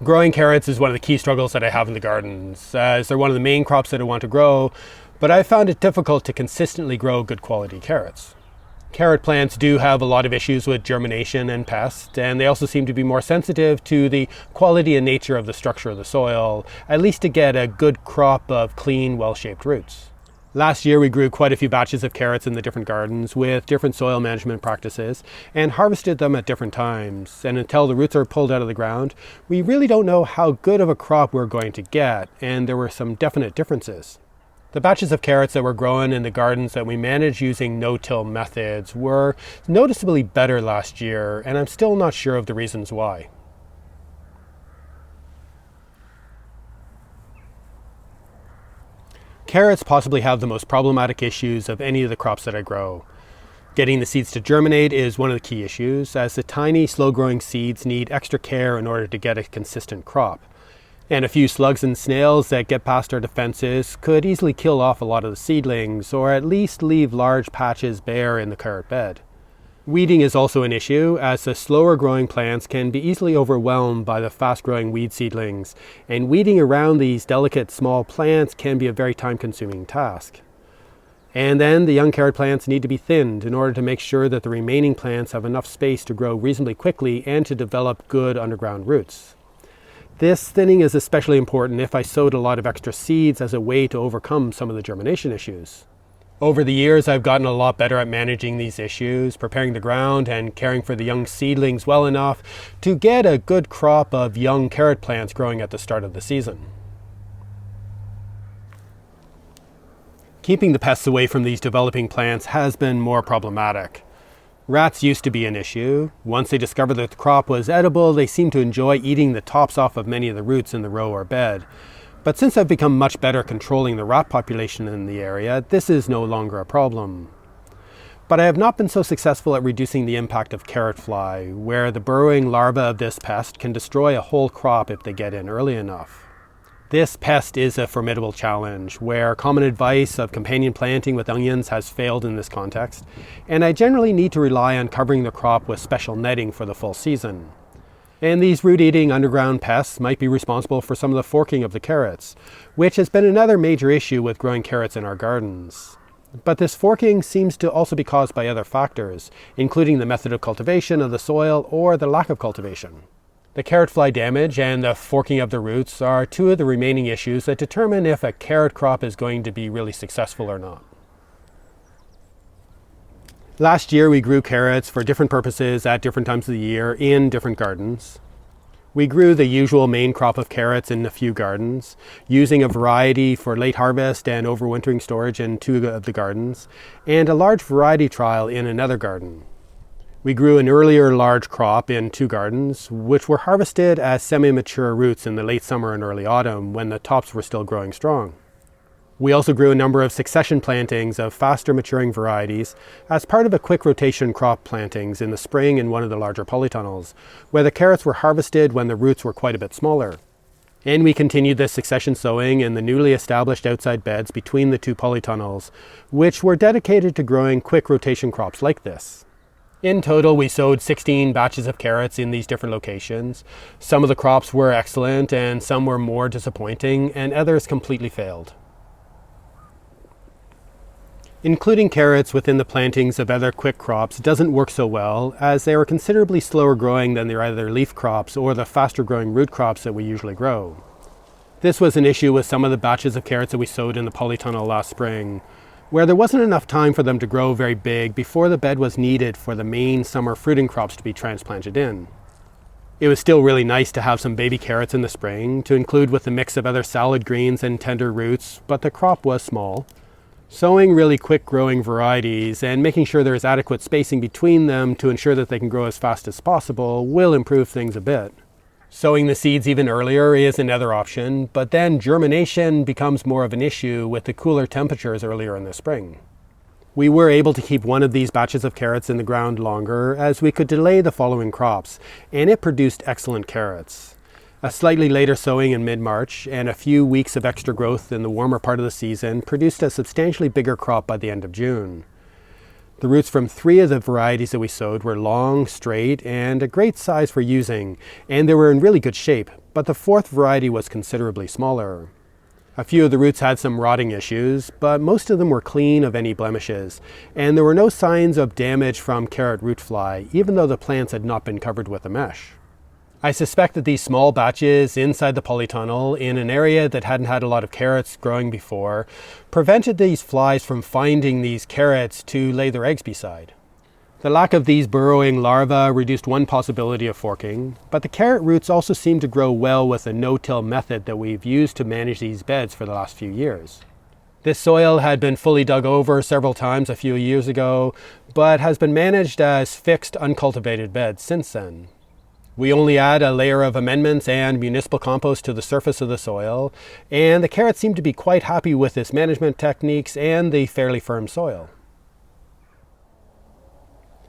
Growing carrots is one of the key struggles that I have in the gardens, as they're one of the main crops that I want to grow, but I found it difficult to consistently grow good quality carrots. Carrot plants do have a lot of issues with germination and pest, and they also seem to be more sensitive to the quality and nature of the structure of the soil, at least to get a good crop of clean, well-shaped roots. Last year we grew quite a few batches of carrots in the different gardens with different soil management practices and harvested them at different times. And until the roots are pulled out of the ground, we really don't know how good of a crop we're going to get, and there were some definite differences. The batches of carrots that were grown in the gardens that we managed using no-till methods were noticeably better last year, and I'm still not sure of the reasons why. Carrots possibly have the most problematic issues of any of the crops that I grow. Getting the seeds to germinate is one of the key issues, as the tiny, slow-growing seeds need extra care in order to get a consistent crop. And a few slugs and snails that get past our defenses could easily kill off a lot of the seedlings, or at least leave large patches bare in the carrot bed. Weeding is also an issue, as the slower growing plants can be easily overwhelmed by the fast growing weed seedlings, and weeding around these delicate small plants can be a very time consuming task. And then the young carrot plants need to be thinned in order to make sure that the remaining plants have enough space to grow reasonably quickly and to develop good underground roots. This thinning is especially important if I sowed a lot of extra seeds as a way to overcome some of the germination issues. Over the years, I've gotten a lot better at managing these issues, preparing the ground and caring for the young seedlings well enough to get a good crop of young carrot plants growing at the start of the season. Keeping the pests away from these developing plants has been more problematic. Rats used to be an issue. Once they discovered that the crop was edible, they seemed to enjoy eating the tops off of many of the roots in the row or bed. But since I've become much better controlling the rat population in the area, this is no longer a problem. But I have not been so successful at reducing the impact of carrot fly, where the burrowing larvae of this pest can destroy a whole crop if they get in early enough. This pest is a formidable challenge, where common advice of companion planting with onions has failed in this context, and I generally need to rely on covering the crop with special netting for the full season. And these root-eating underground pests might be responsible for some of the forking of the carrots, which has been another major issue with growing carrots in our gardens. But this forking seems to also be caused by other factors, including the method of cultivation of the soil or the lack of cultivation. The carrot fly damage and the forking of the roots are two of the remaining issues that determine if a carrot crop is going to be really successful or not. Last year we grew carrots for different purposes at different times of the year in different gardens. We grew the usual main crop of carrots in a few gardens, using a variety for late harvest and overwintering storage in two of the gardens, and a large variety trial in another garden. We grew an earlier large crop in two gardens, which were harvested as semi-mature roots in the late summer and early autumn when the tops were still growing strong. We also grew a number of succession plantings of faster maturing varieties as part of a quick rotation crop plantings in the spring in one of the larger polytunnels, where the carrots were harvested when the roots were quite a bit smaller. And we continued this succession sowing in the newly established outside beds between the two polytunnels, which were dedicated to growing quick rotation crops like this. In total, we sowed 16 batches of carrots in these different locations. Some of the crops were excellent and some were more disappointing, and others completely failed. Including carrots within the plantings of other quick crops doesn't work so well, as they are considerably slower growing than their either leaf crops or the faster growing root crops that we usually grow. This was an issue with some of the batches of carrots that we sowed in the polytunnel last spring, where there wasn't enough time for them to grow very big before the bed was needed for the main summer fruiting crops to be transplanted in. It was still really nice to have some baby carrots in the spring to include with the mix of other salad greens and tender roots, but the crop was small. Sowing really quick growing varieties and making sure there is adequate spacing between them to ensure that they can grow as fast as possible will improve things a bit. Sowing the seeds even earlier is another option, but then germination becomes more of an issue with the cooler temperatures earlier in the spring. We were able to keep one of these batches of carrots in the ground longer as we could delay the following crops, and it produced excellent carrots. A slightly later sowing in mid-March and a few weeks of extra growth in the warmer part of the season produced a substantially bigger crop by the end of June. The roots from 3 of the varieties that we sowed were long, straight, and a great size for using, and they were in really good shape, but the fourth variety was considerably smaller. A few of the roots had some rotting issues, but most of them were clean of any blemishes, and there were no signs of damage from carrot root fly, even though the plants had not been covered with a mesh. I suspect that these small batches inside the polytunnel in an area that hadn't had a lot of carrots growing before prevented these flies from finding these carrots to lay their eggs beside. The lack of these burrowing larvae reduced one possibility of forking, but the carrot roots also seem to grow well with the no-till method that we've used to manage these beds for the last few years. This soil had been fully dug over several times a few years ago, but has been managed as fixed uncultivated beds since then. We only add a layer of amendments and municipal compost to the surface of the soil, and the carrots seem to be quite happy with this management techniques and the fairly firm soil.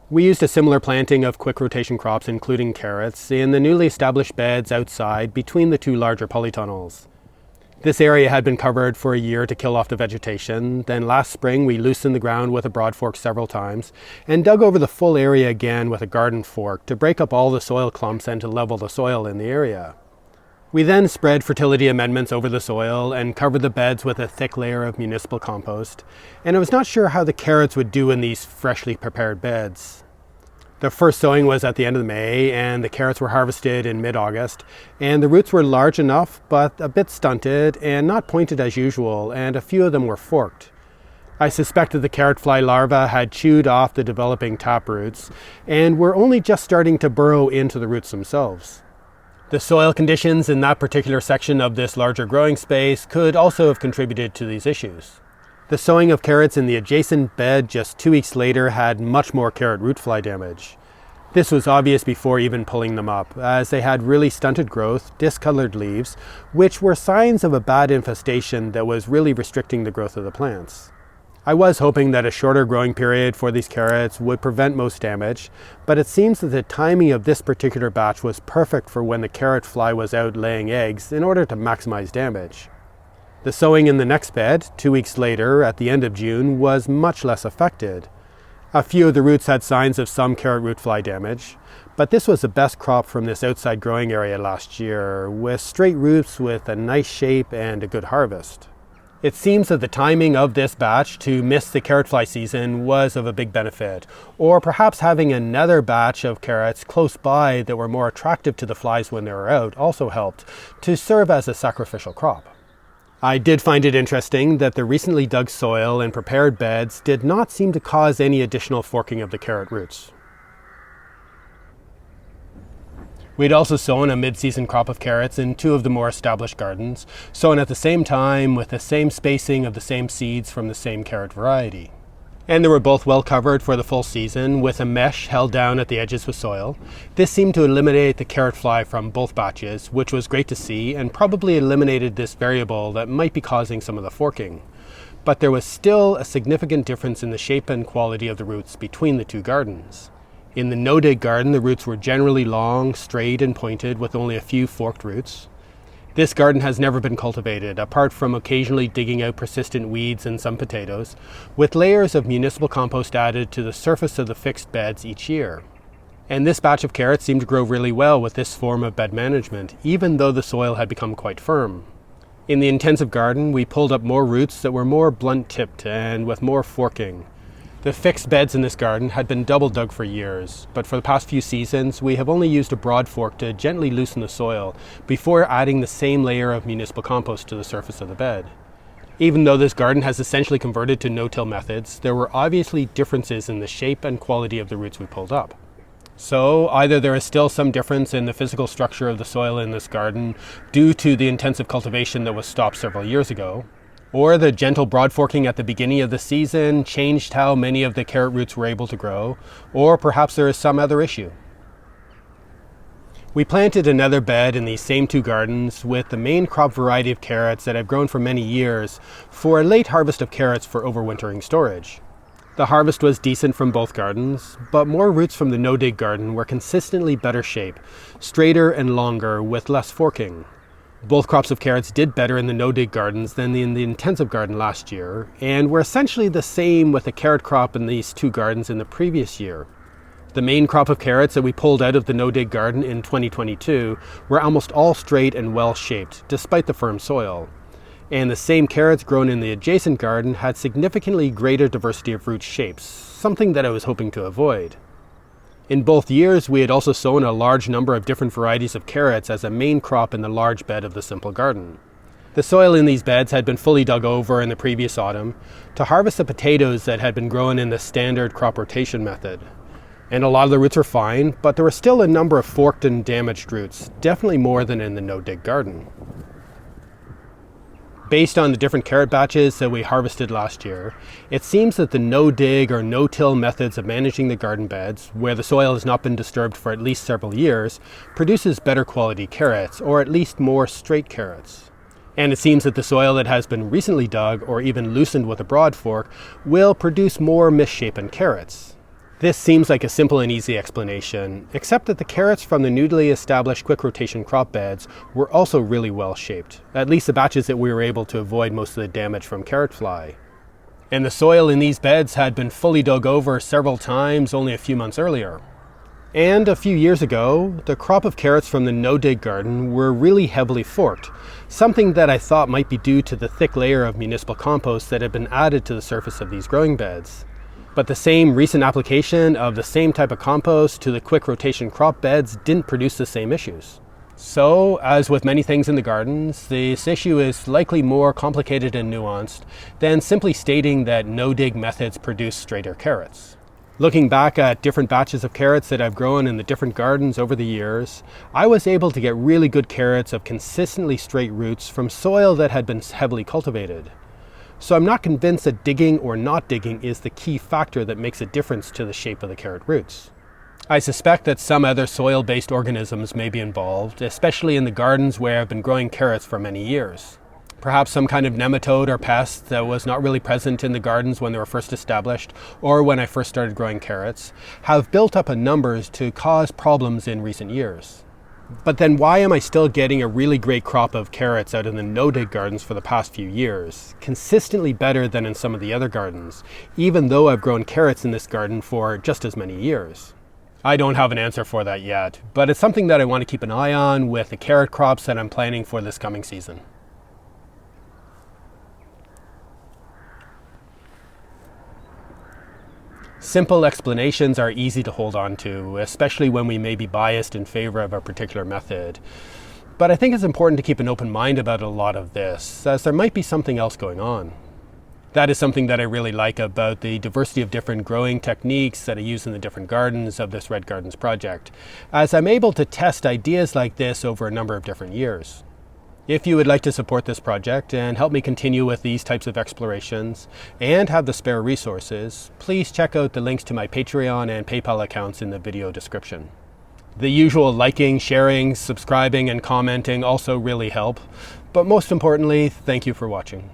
We used a similar planting of quick rotation crops, including carrots, in the newly established beds outside between the two larger polytunnels. This area had been covered for a year to kill off the vegetation. Then last spring we loosened the ground with a broad fork several times and dug over the full area again with a garden fork to break up all the soil clumps and to level the soil in the area. We then spread fertility amendments over the soil and covered the beds with a thick layer of municipal compost, and I was not sure how the carrots would do in these freshly prepared beds. The first sowing was at the end of May, and the carrots were harvested in mid-August, and the roots were large enough but a bit stunted and not pointed as usual, and a few of them were forked. I suspected the carrot fly larvae had chewed off the developing tap roots and were only just starting to burrow into the roots themselves. The soil conditions in that particular section of this larger growing space could also have contributed to these issues. The sowing of carrots in the adjacent bed just 2 weeks later had much more carrot root fly damage. This was obvious before even pulling them up, as they had really stunted growth, discolored leaves, which were signs of a bad infestation that was really restricting the growth of the plants. I was hoping that a shorter growing period for these carrots would prevent most damage, but it seems that the timing of this particular batch was perfect for when the carrot fly was out laying eggs in order to maximize damage. The sowing in the next bed, 2 weeks later at the end of June, was much less affected. A few of the roots had signs of some carrot root fly damage, but this was the best crop from this outside growing area last year, with straight roots with a nice shape and a good harvest. It seems that the timing of this batch to miss the carrot fly season was of a big benefit, or perhaps having another batch of carrots close by that were more attractive to the flies when they were out also helped to serve as a sacrificial crop. I did find it interesting that the recently dug soil and prepared beds did not seem to cause any additional forking of the carrot roots. We'd also sown a mid-season crop of carrots in 2 of the more established gardens, sown at the same time with the same spacing of the same seeds from the same carrot variety. And they were both well covered for the full season with a mesh held down at the edges with soil. This seemed to eliminate the carrot fly from both batches, which was great to see and probably eliminated this variable that might be causing some of the forking. But there was still a significant difference in the shape and quality of the roots between the 2 gardens. In the no-dig garden, the roots were generally long, straight and pointed with only a few forked roots. This garden has never been cultivated, apart from occasionally digging out persistent weeds and some potatoes, with layers of municipal compost added to the surface of the fixed beds each year. And this batch of carrots seemed to grow really well with this form of bed management, even though the soil had become quite firm. In the intensive garden, we pulled up more roots that were more blunt-tipped and with more forking. The fixed beds in this garden had been double dug for years, but for the past few seasons we have only used a broad fork to gently loosen the soil before adding the same layer of municipal compost to the surface of the bed. Even though this garden has essentially converted to no-till methods, there were obviously differences in the shape and quality of the roots we pulled up. So either there is still some difference in the physical structure of the soil in this garden due to the intensive cultivation that was stopped several years ago, or the gentle broad forking at the beginning of the season changed how many of the carrot roots were able to grow, or perhaps there is some other issue. We planted another bed in these same 2 gardens with the main crop variety of carrots that have grown for many years for a late harvest of carrots for overwintering storage. The harvest was decent from both gardens, but more roots from the no-dig garden were consistently better shape, straighter and longer with less forking. Both crops of carrots did better in the no-dig gardens than in the intensive garden last year, and were essentially the same with the carrot crop in these 2 gardens in the previous year. The main crop of carrots that we pulled out of the no-dig garden in 2022 were almost all straight and well-shaped, despite the firm soil. And the same carrots grown in the adjacent garden had significantly greater diversity of root shapes, something that I was hoping to avoid. In both years, we had also sown a large number of different varieties of carrots as a main crop in the large bed of the simple garden. The soil in these beds had been fully dug over in the previous autumn to harvest the potatoes that had been grown in the standard crop rotation method. And a lot of the roots were fine, but there were still a number of forked and damaged roots, definitely more than in the no-dig garden. Based on the different carrot batches that we harvested last year, it seems that the no-dig or no-till methods of managing the garden beds, where the soil has not been disturbed for at least several years, produces better quality carrots, or at least more straight carrots. And it seems that the soil that has been recently dug, or even loosened with a broad fork, will produce more misshapen carrots. This seems like a simple and easy explanation, except that the carrots from the newly established quick rotation crop beds were also really well shaped, at least the batches that we were able to avoid most of the damage from carrot fly. And the soil in these beds had been fully dug over several times only a few months earlier. And a few years ago, the crop of carrots from the no-dig garden were really heavily forked, something that I thought might be due to the thick layer of municipal compost that had been added to the surface of these growing beds. But the same recent application of the same type of compost to the quick rotation crop beds didn't produce the same issues. So, as with many things in the gardens, this issue is likely more complicated and nuanced than simply stating that no-dig methods produce straighter carrots. Looking back at different batches of carrots that I've grown in the different gardens over the years, I was able to get really good carrots of consistently straight roots from soil that had been heavily cultivated. So I'm not convinced that digging or not digging is the key factor that makes a difference to the shape of the carrot roots. I suspect that some other soil-based organisms may be involved, especially in the gardens where I've been growing carrots for many years. Perhaps some kind of nematode or pest that was not really present in the gardens when they were first established, or when I first started growing carrots, have built up in numbers to cause problems in recent years. But then why am I still getting a really great crop of carrots out in the no-dig gardens for the past few years, consistently better than in some of the other gardens, even though I've grown carrots in this garden for just as many years? I don't have an answer for that yet, but it's something that I want to keep an eye on with the carrot crops that I'm planning for this coming season. Simple explanations are easy to hold on to, especially when we may be biased in favor of a particular method. But I think it's important to keep an open mind about a lot of this, as there might be something else going on. That is something that I really like about the diversity of different growing techniques that I use in the different gardens of this Red Gardens project, as I'm able to test ideas like this over a number of different years. If you would like to support this project and help me continue with these types of explorations and have the spare resources, please check out the links to my Patreon and PayPal accounts in the video description. The usual liking, sharing, subscribing, and commenting also really help, but most importantly, thank you for watching.